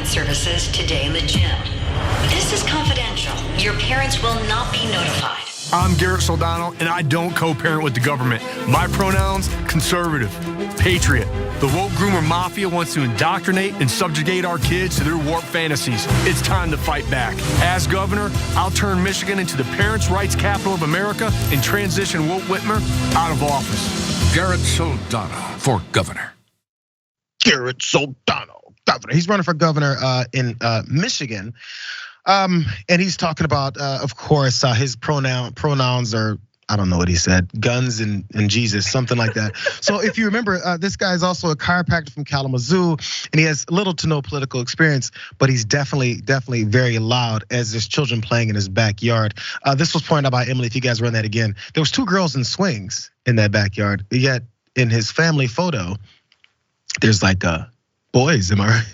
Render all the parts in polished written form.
services today in the gym. This is confidential. Your parents will not be notified. I'm Garrett Soldano, and I don't co-parent with the government. My pronouns, conservative, patriot. The woke groomer mafia wants to indoctrinate and subjugate our kids to their warped fantasies. It's time to fight back. As governor, I'll turn Michigan into the parents' rights capital of America and transition Walt Whitmer out of office. Garrett Soldano for governor. Garrett Soldano, governor. He's running for governor in Michigan. And he's talking about, of course, his pronouns are, I don't know what he said, guns and Jesus, something like that. So if you remember, this guy is also a chiropractor from Kalamazoo, and he has little to no political experience, but he's definitely very loud as there's children playing in his backyard. This was pointed out by Emily, if you guys run that again. There was 2 girls in swings in that backyard, yet in his family photo, there's like boys, am I right?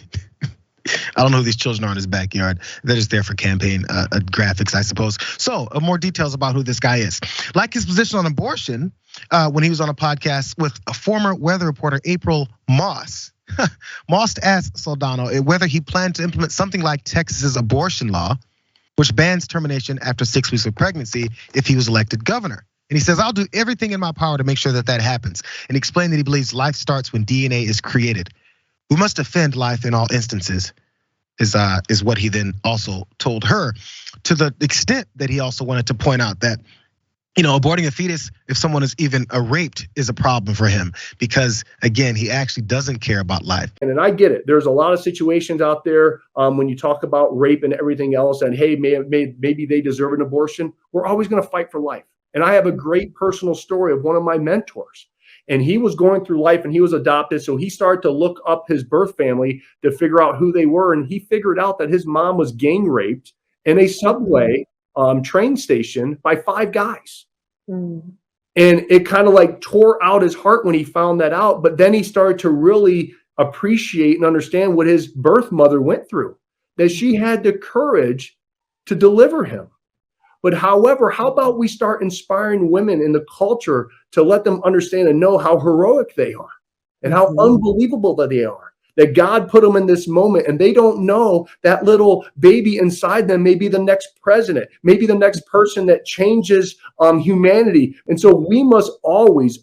I don't know who these children are in his backyard. They're just there for campaign graphics, I suppose. So more details about who this guy is. Like his position on abortion, when he was on a podcast with a former weather reporter, April Moss. Moss asked Soldano whether he planned to implement something like Texas's abortion law, which bans termination after 6 weeks of pregnancy if he was elected governor. And he says, I'll do everything in my power to make sure that happens. And he explained that he believes life starts when DNA is created. We must defend life in all instances, is what he then also told her, to the extent that he also wanted to point out that, aborting a fetus, if someone is even raped, is a problem for him, because again, he actually doesn't care about life. And I get it. There's a lot of situations out there when you talk about rape and everything else, and hey, maybe they deserve an abortion. We're always going to fight for life. And I have a great personal story of one of my mentors. And he was going through life and he was adopted. So he started to look up his birth family to figure out who they were. And he figured out that his mom was gang raped in a subway train station by 5 guys. And it kind of like tore out his heart when he found that out. But then he started to really appreciate and understand what his birth mother went through, that she had the courage to deliver him. But however, how about we start inspiring women in the culture to let them understand and know how heroic they are and how unbelievable that they are, that God put them in this moment and they don't know that little baby inside them may be the next president, maybe the next person that changes humanity. And so we must always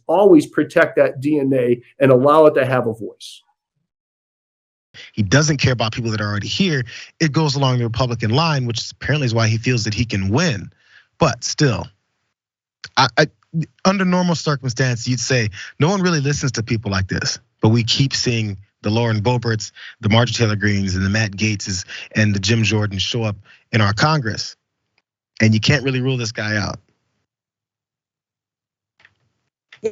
protect that DNA and allow it to have a voice. He doesn't care about people that are already here. It goes along the Republican line, which apparently is why he feels that he can win. But still, under normal circumstances, you'd say no one really listens to people like this. But we keep seeing the Lauren Boeberts, the Marjorie Taylor Greens, and the Matt Gaetzes, and the Jim Jordans show up in our Congress. And you can't really rule this guy out.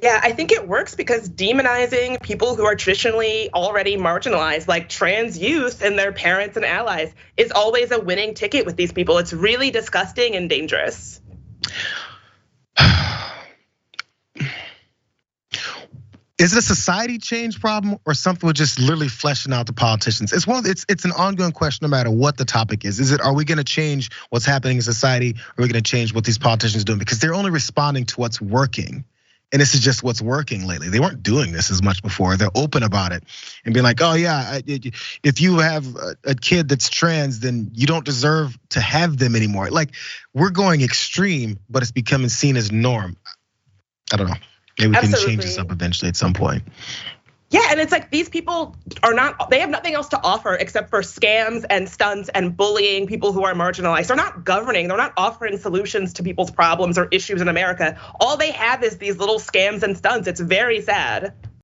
Yeah, I think it works because demonizing people who are traditionally already marginalized, like trans youth and their parents and allies, is always a winning ticket with these people. It's really disgusting and dangerous. Is it a society change problem or something with just literally fleshing out the politicians? It's an ongoing question no matter what the topic is. Are we gonna change what's happening in society? Or are we gonna change what these politicians are doing? Because they're only responding to what's working. And this is just what's working lately. They weren't doing this as much before. They're open about it and being like, oh yeah, if you have a kid that's trans, then you don't deserve to have them anymore. Like, we're going extreme, but it's becoming seen as norm. I don't know. Maybe we can change this up eventually at some point. Yeah, and it's like these people they have nothing else to offer except for scams and stunts and bullying people who are marginalized. They're not governing, they're not offering solutions to people's problems or issues in America. All they have is these little scams and stunts. It's very sad.